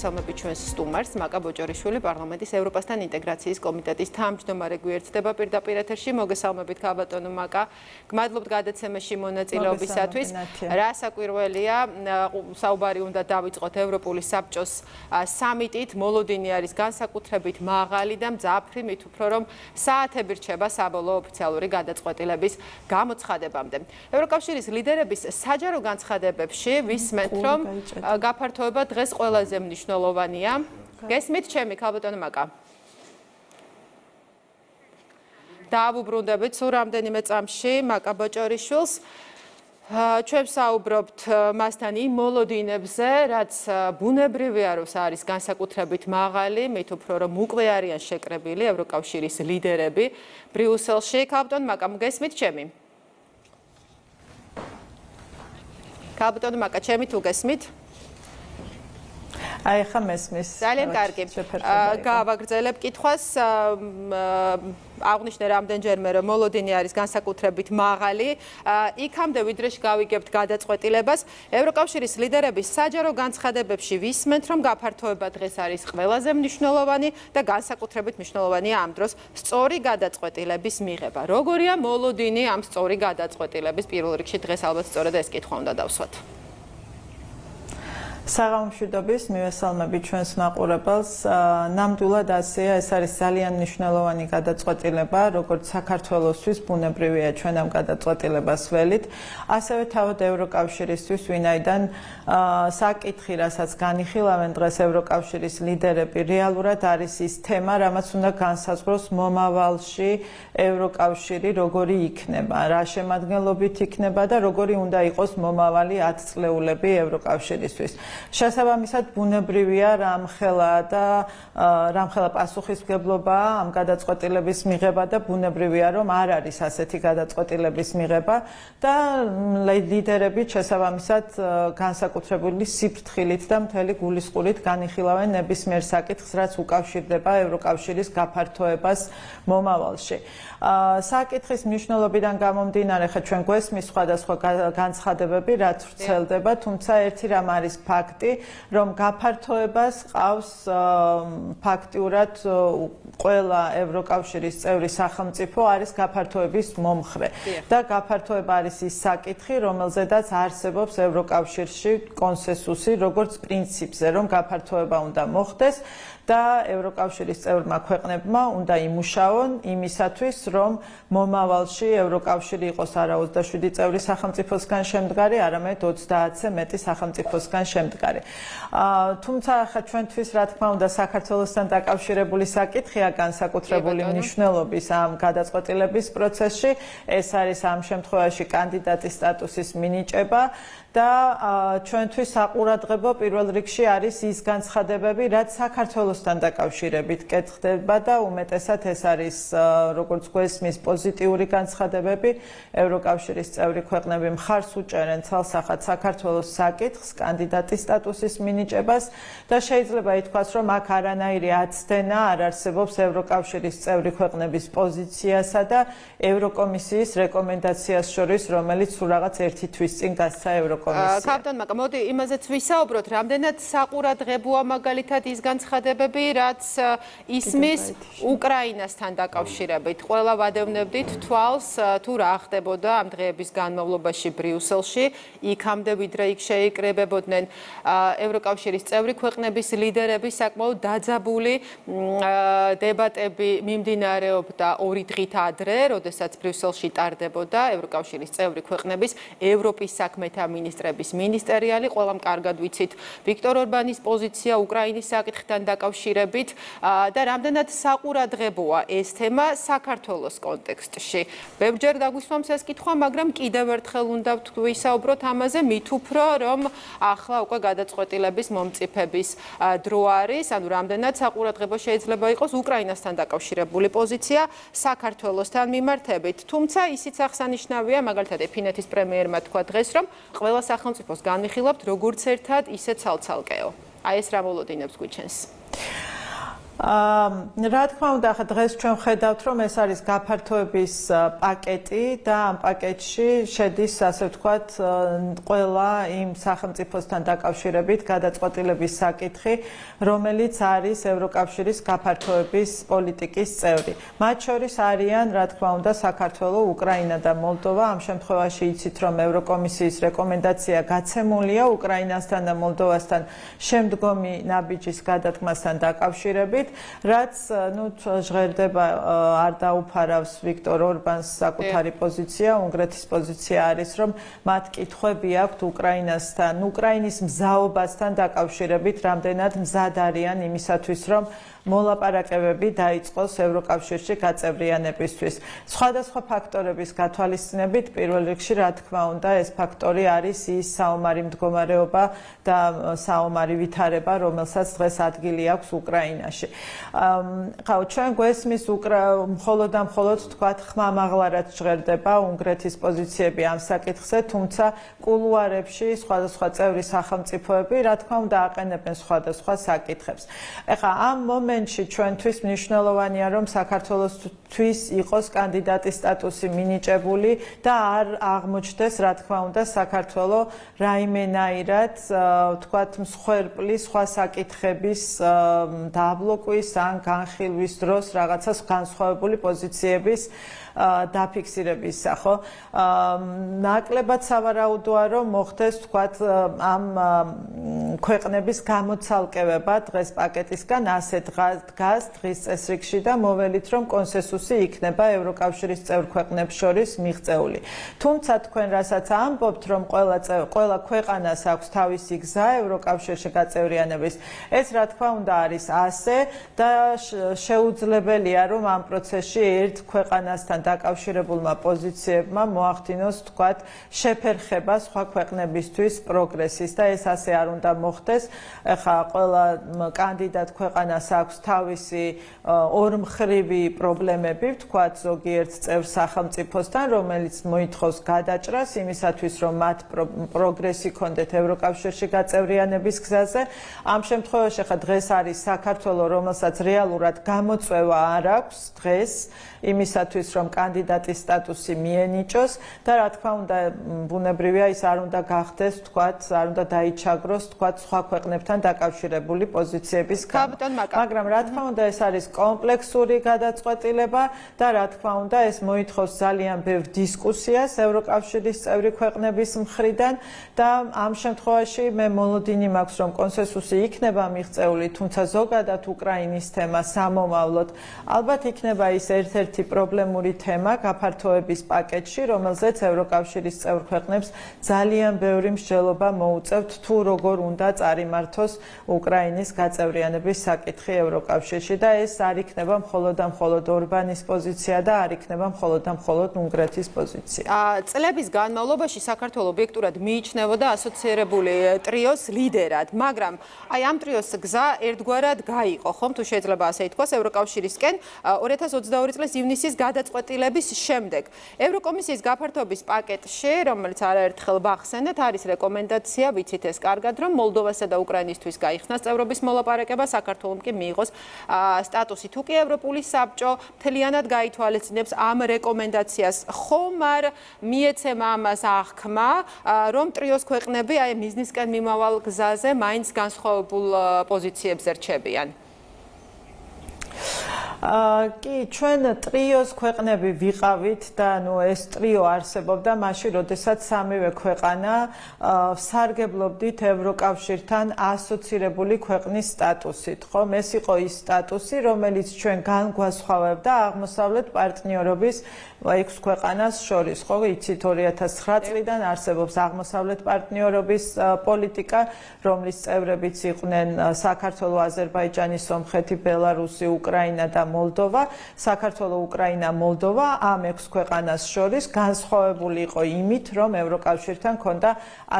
მოგესალმებით ჩვენს სტუმარს, მაკა ბოჭორიშვილი, პარლამენტის ევროპასთან ინტეგრაციის კომიტეტის თავმჯდომარე გვერდდება პირდაპირ ეთერში. მოგესალმებით ქალბატონო მაკა. გმადლობთ გადაცემაში მონაწილეობისათვის. რა საკვირველია, საუბარი უნდა დავიწყოთ ევროპული საბჭოს სამიტით. მოლოდინი არის განსაკუთრებით მაღალი და მძაფრი, მით უფრო რომ საათები რჩება საბოლოო ოფიციალური გადაწყვეტილების გამოცხადებამდე. ევროკავშირის ლიდერების საჯარო განცხადებებში ვისმენთ, რომ გაფართოება დღეს ყველაზე მნიშვნელოვანია. გესმით ჩემი ქალბატონო მაკა? დააუბრუნდებით სულ რამდენიმე წამში მაკა ბოჭორიშვილს. ჩვენ საუბრობთ მასთან იმ მოლოდინებზე, რაც ბუნებრივია, რომ არის განსაკუთრებით მაღალი, მით უფრო რომ უკვე არიან შეკრებილი ევროკავშირის ლიდერები ბრიუსელში. ქალბატონო მაკა, გესმით ჩემი? ქალბატონო მაკა, ჩემი თუ გესმით? აი ხა მესმის. ძალიან კარგი. გავაგრძელებ კითხვას. აღნიშნე რამდენჯერმე რომ მოლოდინი არის განსაკუთრებით მაღალი. იქამდე ვიდრე გავიგებთ გადაწყვეტილებას. ევროკავშირის ლიდერების საჯარო განცხადებებში ვისმენთ, რომ გაფართოება დღეს არის ყველაზე მნიშვნელოვანი და განსაკუთრებით მნიშვნელოვანია ამ დროს სწორი გადაწყვეტილების მიღება. როგორია მოლოდინი ამ სწორი გადაწყვეტილების პირველ რიგში დღეს ალბათ სწორედ ეს კითხვა უნდა დავსვათ. საღამომშვიდობის მივესალმებით ჩვენს მაყურებელს. ნამდვილად ასეა, ეს არის ძალიან მნიშვნელოვანი გადაწყვეტილება, როგორც საქართველოსთვის, ბუნებრივია ჩვენ ამ გადაწყვეტილებას ველით, ასევე თავად ევროკავშირისთვის, ვინაიდან საკითხი, რასაც განიხილავენ დღეს ევროკავშირის ლიდერები, რეალურად არის ის თემა, რამაც უნდა განსაზღვროს მომავალში ევროკავშირი როგორი იქნება, რა შემადგენლობით იქნება და როგორი უნდა იყოს მომავალი 10 წლეულები ევროკავშირისთვის. შესაბამისად ბუნებრივია რამხელა პასუხისმგებლობაა ამ გადაწყვეტილების მიღება და ბუნებრივია რომ არ არის ასეთი გადაწყვეტილების მიღება და ლიდერები შესაბამისად განსაკუთრებული სიფრთხილით და მთელი გულისყურით განიხილავენ ნებისმიერ საკითხს, რაც უკავშირდება ევროკავშირის გაფართოებას მომავალში. საკითხის მნიშვნელობიდან გამომდინარე, ხა ჩვენ გვესმის სხვადასხვა განცხადებები, რაც ვრცელდება, თუმცა ერთი რამ არის ფაქტი, რომ გაფართოებას ყავს ფაქტიურად ყველა ევროკავშირის წევრი სახელმწიფო არის გაფართოების მომხრე და გაფართოება არის ის საკითხი, რომელზედაც არსებობს ევროკავშირში კონსენსუსი, როგორც პრინციპზე, რომ გაფართოება უნდა მოხდეს და ევროკავშირის წევრმა ქვეყნებმა უნდა იმუშაონ იმისათვის, რომ მომავალში ევროკავშირი იყოს არა 27 წევრი სახელმწიფოსგან შემდგარი, არამედ 30-ზე მეტი სახელმწიფოსგან შემდგარი. თუმცა ახლა ჩვენთვის, რა თქმა უნდა, საქართველოსთან დაკავშირებული საკითხია განსაკუთრებული მნიშვნელობის ამ გადაწყვეტილების პროცესში. ეს არის ამ შემთხვევაში კანდიდატის სტატუსის მინიჭება და ჩვენთვის საყურადღებო პირველ რიგში არის ის განცხადებები, რაც საქართველოსთან დაკავშირებით კეთდება და უმეტესად ეს არის როგორც გვესმის პოზიტიური განცხადებები. ევროკავშირის წევრი ქვეყნები მხარს უჭერენ ცალსახად საქართველოს საკითხს, კანდიდატის სტატუსის მინიჭებას და შეიძლება ითქვას, რომ აქ არანაირი აცდენა არ არსებობს ევროკავშირის წევრი ქვეყნების პოზიციასა და ევროკომისიის რეკომენდაციას შორის, რომელიც სულ რაღაც ერთი თვის წინ გასცა ევროკომისია. ქალბატონო მაკა, მოდი იმაზეც ვისაუბროთ, რამდენად საყურადღებოა მაგალითად ის განცხადებები, რაც ისმის უკრაინასთან დაკავშირებით. ყველა ვადევნებდით თვალს, თუ რა ხდებოდა ამ დღეების განმავლობაში ბრიუსელში, იქამდე ვიდრე იქ შეიკრებებოდნენ ევროკავშირის წევრი ქვეყნების ლიდერები, საკმაოდ დაძაბული დებატები მიმდინარეობდა 2 დღით ადრე, როდესაც ბრიუსელში ტარდებოდა ევროკავშირის წევრი ქვეყნების ევროპის საქმეთა მინისტრების მინისტერიალი. ყველამ კარგად ვიცით ვიქტორ ორბანის პოზიცია უკრაინის საკითხთან დაკავშირებით და რამდენად საყურადღებოა ეს თემა საქართველოს კონტექსტში. ბევრჯერ დაგვისვამს ეს კითხვა, მაგრამ კიდევ ერთხელ უნდა ვისაუბროთ ამაზე, მით უფრო რომ ახლა უკვე გადაწყვეტილების მომწიფების დრო არის, ანუ რამდენად საყურადღებო შეიძლება იყოს უკრაინასთან დაკავშირებული პოზიცია საქართველოსთან მიმართებით. თუმცა ისიც აღსანიშნავია, მაგალითად ფინეთის პრემიერმა თქვა დღეს, რომ ყველა სახელმწიფოს განვიხილავთ როგორც ერთად, ისე ცალ-ცალკეო. აი ეს რა მოლოდინებს გვიჩენს? რა თქმა უნდა, ახლა დღეს ჩვენ ხედავთ, რომ ეს არის გაფართოების პაკეტი და ამ პაკეტში შედის, ასე ვთქვათ, ყველა იმ სახელმწიფოსთან დაკავშირებით გადაწყვეტილების საკითხი, რომელიც არის ევროკავშირის გაფართოების პოლიტიკის წევრი. მათ შორის არიან, რა თქმა უნდა, საქართველო, უკრაინა და მოლდოვა. ამ შემთხვევაში იცით, რომ ევროკომისიის რეკომენდაცია გაცემულია უკრაინასთან და მოლდოვასთან შემდგომი ნაბიჯის გადადგმასთან დაკავშირებით, რაც ჟღერდება არ დაუფარავს ვიქტორ ორბანს საკუთარი პოზიცია, უნგრეთის პოზიცია არის, რომ მათ კითხვები აქვთ უკრაინასთან, უკრაინის მზაობასთან დაკავშირებით, რამდენად მზად არიან იმისათვის, რომ მოლაპარაკებები დაიწყოს ევროკავშირში გაწევრიანებისთვის. სხვადასხვა ფაქტორების გათვალისწინებით, პირველ რიგში, რა თქმა უნდა, ეს ფაქტორი არის ის საომარი მდგომარეობა და საომარი ვითარება, რომელსაც დღეს ადგილი აქვს უკრაინაში. ჩვენ გვესმის მხოლოდ და მხოლოდ თქვათ ხმამაღლარად ჟღერდება უნგრეთის პოზიციები ამ საკითხზე, თუმცა კულუარებში სხვადასხვა წევრი სახელმწიფოები, რა თქმა უნდა, აყენებენ სხვადასხვა საკითხებს. ეხლა ამ მომენტში ჩვენთვის მნიშვნელოვანია, რომ საქართველოსთვის იყოს კანდიდატის სტატუსი მინიჭებული და არ აღმოჩნდეს, რა თქმა უნდა, საქართველო რაიმენაირად, თქვათ, მსხვერპლი სხვა საკითხების დაბლოკვის ან განხილვის დროს რაღაცა განსხვავებული პოზიციების დაფიქსირებისა, ხო? ნაკლებად სავარაუდოა, რომ მოხდეს, თქვათ, ამ ქვეყნების გამოცალკევება დღეს პაკეტისგან ასე დგას დღის წესრიგში და მოველით, რომ კონსენსუსი იქნება ევროკავშირის წევრ ქვეყნებს შორის მიღწეული. თუმცა თქვენ რასაც ამბობთ, რომ ყველა ქვეყანას აქვს თავისი გზა ევროკავშირში გაწევრიანების, ეს რა თქმა უნდა არის ასე და შეუძლებელია, რომ ამ პროცესში ერთ ქვეყანასთან დაკავშირებულმა პოზიციებმა მოახდინოს, თქვათ, შეფერხება სხვა ქვეყნებისთვის პროგრესის და ეს ასე არ უნდა მოხდეს. ეხლა ყველა კანდიდატ ქვეყანას აქვს თავისი ორმხრივი პრობლემები, ვთქვათ, ზოგიერთ წევრ სახელმწიფოსთან, რომელიც მოითხოვს გადაჭრას იმისათვის, რომ მათ პროგრესი ქონდეთ ევროკავშირში გაწევრიანების გზაზე. ამ შემთხვევაში ახლა დღეს არის საქართველო, რომელსაც რეალურად გამოწვევა არ აქვს დღეს იმისათვის, რომ კანდიდატის სტატუსი მიენიჭოს და რა თქმა უნდა, ბუნებრივია ის არ უნდა გახდეს, თქვათ, არ უნდა დაიჩაგროს, თქვათ, სხვა ქვეყნებთან დაკავშირებული პოზიციების გამო. მაგრამ რა თქმა უნდა, ეს არის კომპლექსური გადაწყვეტილება და რა თქმა უნდა, ეს მოითხოვს ძალიან ბევრ დისკუსიას ევროკავშირის წევრი ქვეყნების მხრიდან და ამ შემთხვევაში მე მოლოდინი მაქვს, რომ კონსენსუსი იქნება მიღწეული, თუმცა ზოგადად უკრაინის თემა სამომავლოდ ალბათ იქნება ის ერთ-ერთი პრობლემური თემა გაფართოების პაკეტში, რომელზეც ევროკავშირის წევრ ქვეყნებს ძალიან ბევრი მსჯელობა მოუწევთ, თუ როგორ უნდა წარიმართოს უკრაინის გაწევრიანების საკითხი ევროკავშირში და ეს არ იქნება მხოლოდ და მხოლოდ ორბანის პოზიცია და არ იქნება მხოლოდ და მხოლოდ უნგრეთის პოზიცია. წლების განმავლობაში საქართველო ობიექტურად მიიჩნევოდა ასოცირებული ტრიოს ლიდერად, მაგრამ აი ამ ტრიოს გზა ერთგვარად გაიყო, ხომ თუ შეიძლება ასე ითქვას, ევროკავშირისკენ 2022 წლის ივნისის გადაწყვეტილების შემდეგ. ევროკომისიის გაფართოების პაკეტში, რომელიც არაერთხელ ვახსენეთ, არის რეკომენდაცია, ვიცით ეს კარგად, რომ მოლდოვასა და უკრაინისთვის გაიხსნას წევრობის მოლაპარაკება, საქართველომ კი მიიღოს სტატუსი. თუ კი ევროპული საბჭო მთლიანად გაითვალისწინებს ამ რეკომენდაციას, ხომ არ მიეცემა ამას აღქმა, რომ ტრიოს ქვეყნები აი მიზნისკენ მიმავალ გზაზე მაინც განსხვავებულ პოზიციებზე რჩებიან? კი, ჩვენ ტრიოს ქვეყნები ვიყავით და ეს ტრიო არსებობდა მაშინ, როდესაც სამივე ქვეყანა სარგებლობდით ევროკავშირთან ასოცირებული ქვეყნის სტატუსით, ხომ? ეს იყო ის სტატუსი, რომელიც ჩვენ განგვასხვავებდა აღმოსავლეთ პარტნიორობის 6 ქვეყანას შორის, ხო? იცით 2009 წლიდან არსებობს აღმოსავლეთ პარტნიორობის პოლიტიკა, რომლის წევრებიც იყვნენ საქართველო, აზერბაიჯანი, სომხეთი, ბელარუსი, უკრაინა და მოლდოვა. საქართველო, უკრაინა, მოლდოვა ამ 6 ქვეყანას შორის განსხვავებული იყო იმით, რომ ევროკავშირთან ჰქონდა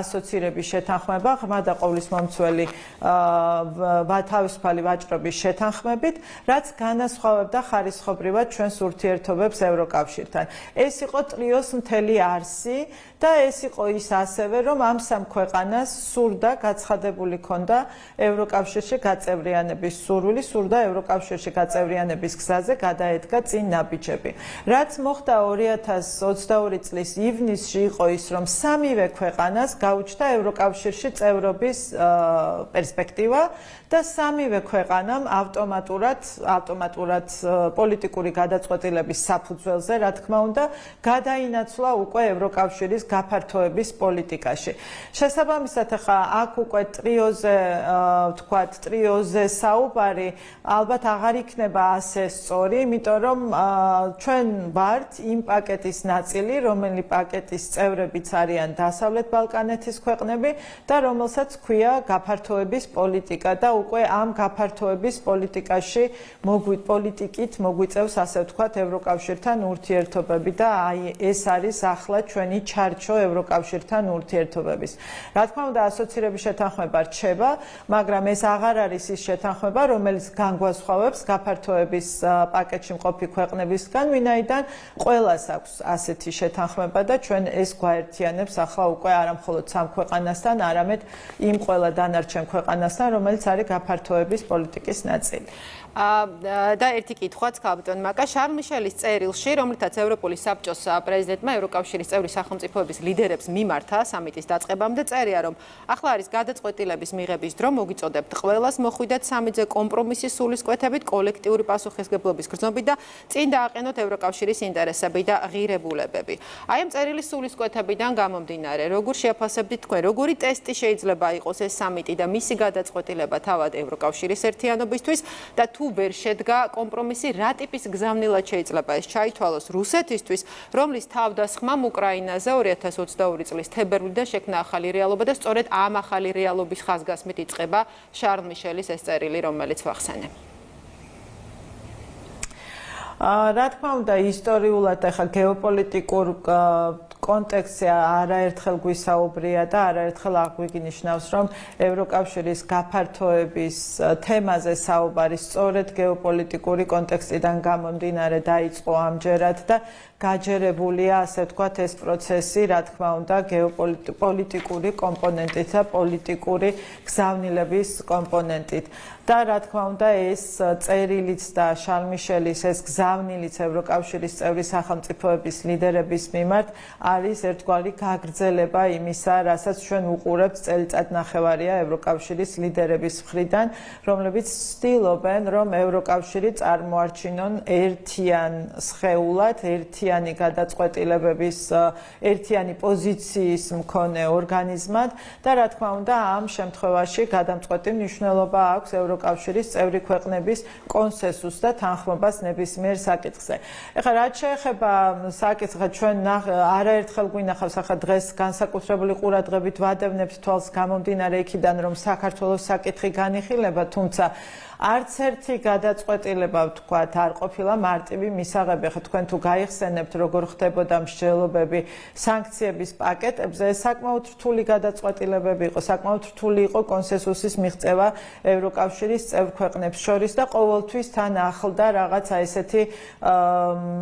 ასოცირების შეთანხმება ღრმა და ყოვლისმომცველი თავისუფალი ვაჭრობის შეთანხმებით, რაც განასხვავებდა ხარისხობრივად ჩვენს ურთიერთობებს ევროკავშირთან. ევროკავშირთან. ეს იყო ტრიოს მთელი არსი და ეს იყო ის ასევე, რომ ამ სამ ქვეყანას სურდა გაცხადებული ქონდა ევროკავშირში გაწევრიანების სურვილი, სურდა ევროკავშირში გაწევრიანების გზაზე გადაედგა წინ ნაბიჯები. რაც მოხდა 2022 წლის ივნისში იყო ის, რომ სამივე ქვეყანას გაუჩნდა ევროკავშირში წევრობის პერსპექტივა და სამივე ქვეყანამ ავტომატურად პოლიტიკური გადაწყვეტილების საფუძველზე, რა თქმა უნდა, გადაინაცვლა უკვე ევროკავშირის გაფართოების პოლიტიკაში. შესაბამისად, ახლა აქ უკვე ტრიოზე საუბარი ალბათ აღარ იქნება ასე სწორი, იმიტომ რომ ჩვენ ვართ იმ პაკეტის ნაწილი, რომელი პაკეტის წევრებიც არიან დასავლეთ ბალკანეთის ქვეყნები და რომელსაც ჰქვია გაფართოების პოლიტიკა და უკვე ამ გაფართოების პოლიტიკაში პოლიტიკით მოგვიწევს, ასე ვთქვათ, ევროკავშირთან ურთიერთობები და აი ეს არის ახლა ჩვენი ჩარჩო ევროკავშირთან ურთიერთობების. რა თქმა უნდა, ასოცირების შეთანხმება რჩება, მაგრამ ეს აღარ არის ის შეთანხმება, რომელიც განგვასხვავებს გაფართოების პაკეტში მყოფი ქვეყნებისგან, ვინაიდან ყველას აქვს ასეთი შეთანხმება და ჩვენ ეს გვაერთიანებს ახლა უკვე არა მხოლოდ სამ ქვეყანასთან, არამედ იმ ყველა დანარჩენ ქვეყანასთან, რომელიც არის გაფართოების პოლიტიკის ნაწილი. და ერთი კითხვაც ქალბატონ მაკა შარლ მიშელის წერილში, რომლითაც ევროპული საბჭოს პრეზიდენტმა ევროკავშირის წევრი სახელმწიფოების ლიდერებს მიმართა სამიტის დაწყებამდე წერია, რომ ახლა არის გადაწყვეტილების მიღების დრო, მოგიწოდებთ ყველას მოხვიდეთ სამიტზე კომპრომისის სულისკვეთებით, კოლექტიური პასუხისმგებლობის გრძნობით და წინ დააყენოთ ევროკავშირის ინტერესები და ღირებულებები. აი ამ წერილის სულისკვეთებიდან გამომდინარე, როგორ შეაფასებთ თქვენ, როგორი ტესტი შეიძლება იყოს ეს სამიტი და მისი გადაწყვეტილება თავად ევროკავშირის ერთიანობისთვის და თუ ვერ შედგა კომპრომისი, რა ტიპის გზავნილად შეიძლება ეს ჩაითვალოს რუსეთისთვის, რომლის თავდასხმამ უკრაინაზე 2022 წლის თებერვლიდან შექმნა ახალი რეალობა და სწორედ ამ ახალი რეალობის ხაზგასმით იწყება შარლ მიშელის ეს წერილი, რომელიც ვახსენე. რა თქმა უნდა, ისტორიულად ახლა გეოპოლიტიკურ კონტექსტზე არაერთხელ გვისაუბრია და არაერთხელ აღვინიშნავს, რომ ევროკავშირის გაფართოების თემაზე საუბარი სწორედ გეოპოლიტიკური კონტექსტიდან გამომდინარე დაიწყო ამჯერად და გაჯერებულია, ასე ვთქვათ, ეს პროცესი, რა თქმა უნდა, გეოპოლიტიკური კომპონენტით და პოლიტიკური გზავნილების კომპონენტით. და რა თქმა უნდა, ეს წერილიც და შარლ მიშელის ეს გზავნილიც ევროკავშირის წევრი სახელმწიფოების ლიდერების მიმართ არის ერთგვარი გაგრძელება იმისა, რასაც ჩვენ უყურებთ წელიწადნახევარია ევროკავშირის ლიდერების მხრიდან, რომლებიც ცდილობენ, რომ ევროკავშირი წარმოარჩინონ ერთიან სხეულად, ერთიანი გადაწყვეტილებების, ერთიანი პოზიციის მქონე ორგანიზმად და რა თქმა უნდა, ამ შემთხვევაში გადამწყვეტი მნიშვნელობა აქვს ევროკავშირის წევრი ქვეყნების კონსენსუსს და თანხმობას ნებისმიერ საკითხზე. ეხლა რაც შეეხება საკითხს, ჩვენ არაერთხელ გვინახავს ახლა დღეს განსაკუთრებული ყურადღებით ვადევნებთ თვალს გამომდინარე იქიდან, რომ საქართველოს საკითხი განიხილება, თუმცა არც ერთი გადაწყვეტილება ვთქვათ არ ყოფილა მარტივი მისაღები. ხა თქვენ თუ გაიხსენებთ როგორ ხდებოდა მსჯელობები სანქციების პაკეტებზე, საკმაოდ რთული გადაწყვეტილებები იყო, საკმაოდ რთული იყო კონსენსუსის მიღწევა ევროკავშირის წევრ ქვეყნებს შორის და ყოველთვის თან ახლდა რაღაცა ესეთი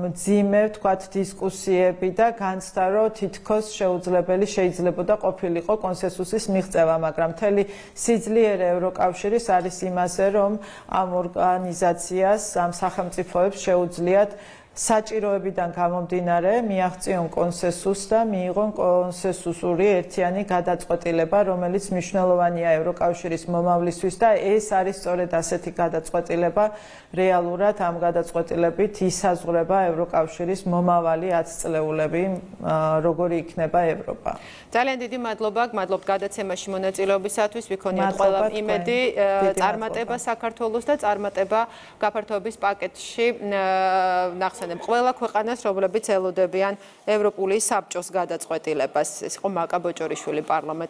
მძიმე ვთქვათ დისკუსიები და განცდა რომ თითქოს შეუძლებელი შეიძლებოდა ყოფილიყო კონსენსუსის მიღწევა, მაგრამ მთელი სიძლიერე ევროკავშირის არის იმაზე, რომ ამ ორგანიზაციას, ამ სახელმწიფოებს შეუძლიათ საჭიროებიდან გამომდინარე მიაღწიონ კონსენსუსს და მიიღონ კონსენსუსური ერთიანი გადაწყვეტილება, რომელიც მნიშვნელოვანია ევროკავშირის მომავლისთვის და ეს არის სწორედ ასეთი გადაწყვეტილება, რეალურად ამ გადაწყვეტილებით ისაზღვრება ევროკავშირის მომავალი 10 წლეულები, როგორი იქნება ევროპა. ძალიან დიდი მადლობა, გმადლობთ გადაცემაში მონაწილეობისათვის, ვიქონიოთ ყველა იმედი, წარმატება საქართველოს და წარმატება გაფართოების პაკეტში ნახსენებ ყველა ქვეყანას, რომლებიც ელოდებიან ევროპული საბჭოს გადაწყვეტილებას. ეს იყო მაკა ბოჭორიშვილი პარლამენტის